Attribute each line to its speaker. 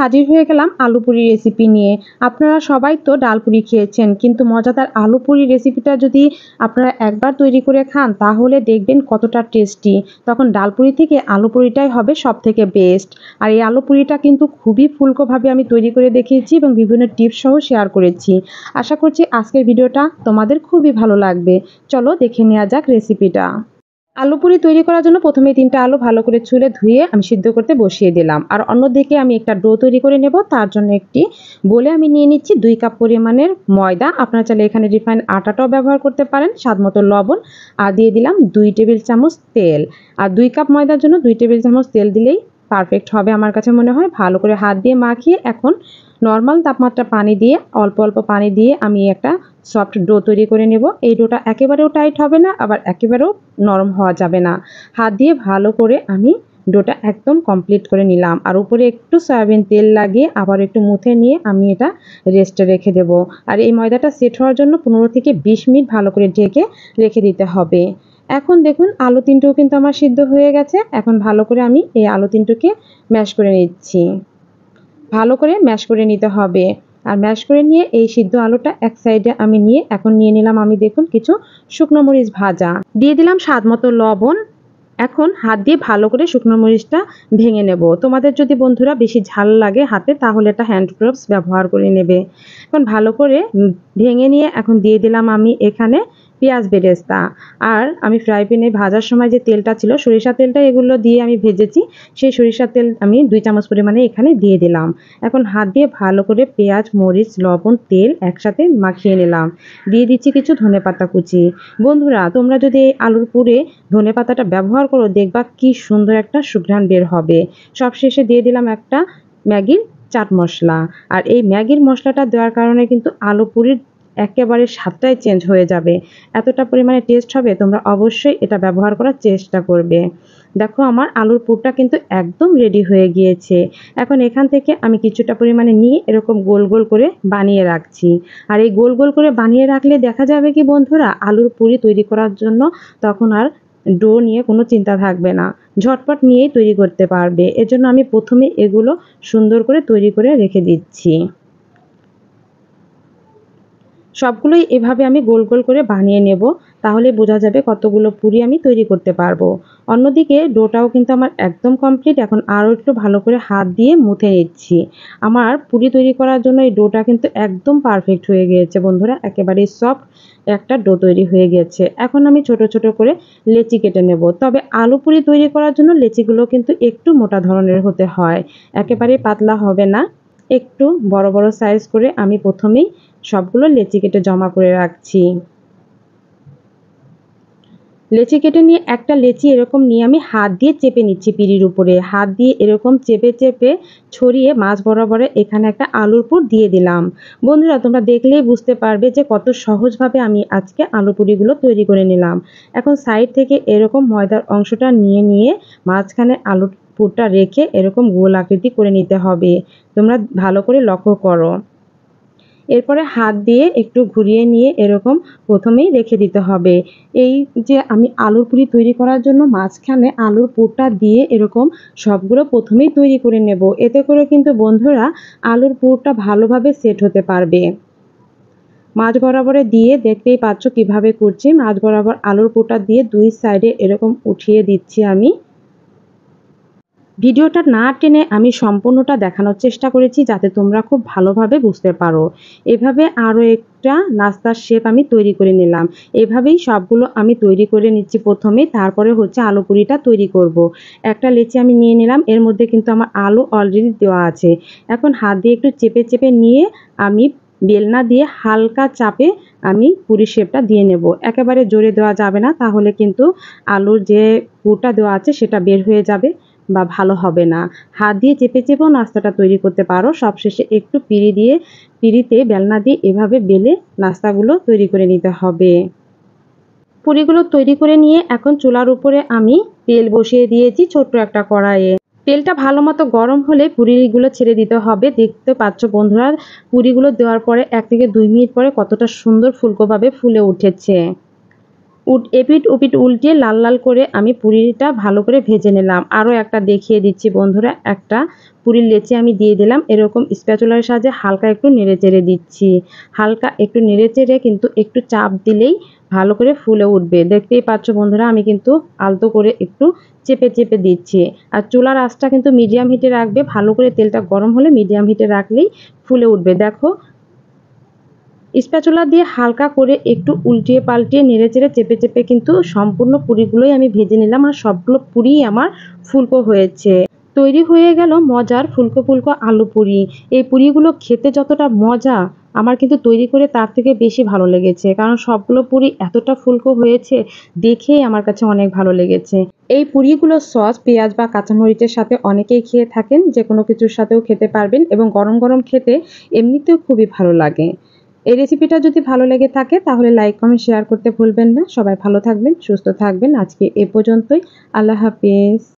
Speaker 1: হাজির হয়ে গেলাম আলু পুরি রেসিপি নিয়ে। আপনারা সবাই তো ডাল পুরি খেয়েছেন, কিন্তু মজাদার আলু পুরি রেসিপিটা যদি আপনারা একবার তৈরি করে খান তাহলে দেখবেন কতটা টেস্টি। তখন ডাল পুরি থেকে আলু পুরিটাই হবে সবথেকে বেস্ট। আর এই আলু পুরিটা কিন্তু খুবই ফুলকোভাবে আমি তৈরি করে দেখিয়েছি এবং বিভিন্ন টিপস সহ শেয়ার করেছি। আশা করছি আজকের ভিডিওটা তোমাদের খুবই ভালো লাগবে। চলো দেখে নেওয়া যাক রেসিপিটা। আলু পুরি তৈরি করার জন্য প্রথমে 3টা আলু ভালো করে ছুলে ধুয়ে আমি সিদ্ধ করতে বসিয়ে দিলাম। আর অন্যদিকে আমি একটা ডো তৈরি করে নেব। তার জন্য একটি বলে আমি নিয়ে নিচ্ছি 2 কাপ পরিমাণের ময়দা। আপনারা চাইলে এখানে রিফাইন আটাটাও ব্যবহার করতে পারেন, স্বাদমতো লবণ, আর দিয়ে দিলাম 2 টেবিল চামচ তেল। আর 2 কাপ ময়দার জন্য 2 টেবিল চামচ তেল দিলেই পারফেক্ট হবে আমার কাছে মনে হয়। ভালো করে হাত দিয়ে মাখিয়ে এখন নর্মাল তাপমাত্রা পানি দিয়ে অল্প অল্প পানি দিয়ে আমি একটা সফট ডো তৈরি করে নেব। এই ডোটা একেবারেও টাইট হবে না, আবার একেবারেও নরম হওয়া যাবে না। হাত দিয়ে ভালো করে আমি ডোটা একদম কমপ্লিট করে নিলাম। আর উপরে একটু সয়াবিন তেল লাগিয়ে আবার একটু মুথে নিয়ে আমি এটা রেস্টে রেখে দেব। আর এই ময়দাটা সেট হওয়ার জন্য 15 থেকে 20 মিনিট ভালো করে ঢেকে রেখে দিতে হবে। এখন দেখুন আলু তিনটেও কিন্তু আমার সিদ্ধ হয়ে গেছে। এখন ভালো করে আমি এই আলু তিনটেকে ম্যাশ করে নিচ্ছি। ভালো করে ম্যাশ করে নিতে হবে। আর ম্যাশ করে নিয়ে এই সিদ্ধ আলুটা এক সাইডে আমি নিয়ে এখন নিয়ে নিলাম আমি দেখুন কিছু শুকনো মরিচ ভাজা। দিয়ে দিলাম স্বাদমতো লবণ। এখন হাত দিয়ে ভালো করে শুকনো মরিচটা ভেঙে নেব। তোমাদের যদি বন্ধুরা বেশি ঝাল লাগে হাতে তাহলে এটা হ্যান্ড গ্লোভস ব্যবহার করে নেবে। এখন ভালো করে ভেঙে নিয়ে এখন দিয়ে দিলাম আমি এখানে পেঁয়াজ বেরেস্তা। আর আমি ফ্রাই প্যানে ভাজার সময় যে তেলটা ছিল সরিষা তেলটা এগুলো দিয়ে আমি ভেজেছি, সেই সরিষার তেল আমি 2 চামচ পরিমাণে এখানে দিয়ে দিলাম। এখন হাত দিয়ে ভালো করে পেঁয়াজ, মরিচ, লবণ, তেল একসাথে মাখিয়ে নিলাম। দিয়ে দিচ্ছি কিছু ধনেপাতা কুচি। বন্ধুরা তোমরা যদি এই আলুর পুরে ধনেপাতাটা ব্যবহার করো দেখবা কি সুন্দর একটা সুঘ্রাণ বের হবে। সবশেষে দিয়ে দিলাম একটা ম্যাগির চাট মশলা। আর এই ম্যাগির মশলাটা দেওয়ার কারণে কিন্তু আলু পুরির একেবারে স্বাদটাই চেঞ্জ হয়ে যাবে। এতটা পরিমাণে টেস্ট হবে, তোমরা অবশ্যই এটা ব্যবহার করার চেষ্টা করবে। দেখো আমার আলুর পুরটা কিন্তু একদম রেডি হয়ে গিয়েছে। এখন এখান থেকে আমি কিছুটা পরিমাণে নিয়ে এরকম গোল গোল করে বানিয়ে রাখছি। আর এই গোল গোল করে বানিয়ে রাখলে দেখা যাবে কি বন্ধুরা আলুর পুরি তৈরি করার জন্য তখন আর ডো নিয়ে কোনো চিন্তা থাকবে না, ঝটপট নিয়েই তৈরি করতে পারবে। এজন্য আমি প্রথমে এগুলো সুন্দর করে তৈরি করে রেখে দিচ্ছি। সবগুলোই এভাবে আমি গোল গোল করে বানিয়ে নেব, তাহলে বোঝা যাবে কতগুলো পুরি আমি তৈরি করতে পারবো। অন্যদিকে ডোটাও কিন্তু আমার একদম কমপ্লিট। এখন আরও একটু ভালো করে হাত দিয়ে মুথে নিচ্ছি। আমার পুরি তৈরি করার জন্য এই ডোটা কিন্তু একদম পারফেক্ট হয়ে গিয়েছে বন্ধুরা, একেবারেই সফট একটা ডো তৈরি হয়ে গেছে। এখন আমি ছোট ছোট করে লেচি কেটে নেব। তবে আলু পুরি তৈরি করার জন্য লেচিগুলো কিন্তু একটু মোটা ধরনের হতে হয়, একেবারে পাতলা হবে না। একটু বড় বড় সাইজ করে আমি প্রথমেই সবগুলো লেচি কেটে জমা করে রাখছি। লেচি কেটে নিয়ে একটা লেচি এরকম নিয়ে আমি হাত দিয়ে চেপে নিচ্ছি পিঁড়ির উপরে। হাত দিয়ে এরকম চেপে চেপে ছড়িয়ে মাছ বরাবরে এখানে একটা আলুর পুর দিয়ে দিলাম। বন্ধুরা তোমরা দেখলেই বুঝতে পারবে যে কত সহজভাবে আমি আজকে আলু পুরিগুলো তৈরি করে নিলাম। এখন সাইড থেকে এরকম ময়দার অংশটা নিয়ে নিয়ে মাঝখানে আলুর পুরটা রেখে এরকম গোল আকৃতি করে নিতে হবে। তোমরা ভালো করে লক্ষ্য করো। এরপরে হাত দিয়ে একটু ঘুরিয়ে নিয়ে এরকম প্রথমেই রেখে দিতে হবে। এই যে আমি আলুর পুরি তৈরি করার জন্য মাঝখানে আলুর পুরটা দিয়ে এরকম সবগুলো প্রথমেই তৈরি করে নেব। এতে করে কিন্তু বন্ধুরা আলুর পুরটা ভালোভাবে সেট হতে পারবে। মাঝ বরাবরে দিয়ে দেখতেই পাচ্ছ কিভাবে করছি। মাঝ বরাবর আলুর পুরটা দিয়ে 2 সাইডে এরকম উঠিয়ে দিচ্ছি আমি। ভিডিওটা না টেনে আমি সম্পূর্ণটা দেখানোর চেষ্টা করেছি যাতে তোমরা খুব ভালোভাবে বুঝতে পারো। এভাবে আরও একটা নাস্তার শেপ আমি তৈরি করে নিলাম। এভাবেই সবগুলো আমি তৈরি করে নিচ্ছি প্রথমে, তারপরে হচ্ছে আলু পুরিটা তৈরি করব। একটা লেচি আমি নিয়ে নিলাম, এর মধ্যে কিন্তু আমার আলু অলরেডি দেওয়া আছে। এখন হাত দিয়ে একটু চেপে চেপে নিয়ে আমি বেলনা দিয়ে হালকা চাপে আমি পুরির শেপটা দিয়ে নেব। একেবারে জোরে দেওয়া যাবে না, তাহলে কিন্তু আলুর যে পুরটা দেওয়া আছে সেটা বের হয়ে যাবে বা ভালো হবে না। হাত দিয়ে চেপে চেপেও নাস্তাটা তৈরি করতে পারো। সবশেষে একটু পিঁড়িতে বেলনা দিয়ে এভাবে বেলে নাস্তাগুলো তৈরি করে নিতে হবে। পুরিগুলো তৈরি করে নিয়ে এখন চুলার উপরে আমি তেল বসিয়ে দিয়েছি ছোট্ট একটা কড়াইয়ে। তেলটা ভালো মতো গরম হলে পুরিগুলো ছেড়ে দিতে হবে। দেখতে পাচ্ছ বন্ধুরা পুরিগুলো দেওয়ার পরে 1 থেকে 2 মিনিট পরে কতটা সুন্দর ফুলকোভাবে ফুলে উঠেছে। এপিঠ ওপিঠ উল্টিয়ে লাল লাল করে আমি পুরিটা ভালো করে ভেজে নিলাম। আরও একটা দেখিয়ে দিচ্ছি বন্ধুরা, একটা পুরির লেচি আমি দিয়ে দিলাম। এরকম স্প্যাচুলার সাহায্যে হালকা একটু নেড়েচেড়ে দিচ্ছি। হালকা একটু নেড়েচেড়ে কিন্তু একটু চাপ দিলেই ভালো করে ফুলে উঠবে। দেখতেই পাচ্ছ বন্ধুরা, আমি কিন্তু আলতো করে একটু চেপে চেপে দিচ্ছি। আর চুলার আঁচটা কিন্তু মিডিয়াম হিটে রাখবে। ভালো করে তেলটা গরম হলে মিডিয়াম হিটে রাখলেই ফুলে উঠবে। দেখো, স্প্যাচুলা দিয়ে হালকা করে একটু উল্টিয়ে পাল্টিয়ে নেড়েচেড়ে চেপে চেপে কিন্তু সম্পূর্ণ পুরিগুলোই আমি ভেজে নিলাম। আর সবগুলো পুরিই আমার ফুলকো হয়েছে। তৈরি হয়ে গেল মজার ফুলকো ফুলকো আলু পুরি। এই পুরিগুলো খেতে যতটা মজা, আমার কিন্তু তৈরি করে তার থেকে বেশি ভালো লেগেছে। কারণ সবগুলো পুরি এতটা ফুলকো হয়েছে, দেখেই আমার কাছে অনেক ভালো লেগেছে। এই পুরিগুলো সস, পেঁয়াজ বা কাঁচামরিচের সাথে অনেকেই খেয়ে থাকেন। যে কোনো কিছুর সাথেও খেতে পারবেন এবং গরম গরম খেতে এমনিতেও খুবই ভালো লাগে। এই রেসিপিটা যদি ভালো লেগে থাকে তাহলে লাইক, কমেন্ট, শেয়ার করতে ভুলবেন না। সবাই ভালো থাকবেন, সুস্থ থাকবেন। আজকে এ পর্যন্তই। আল্লাহ হাফেজ।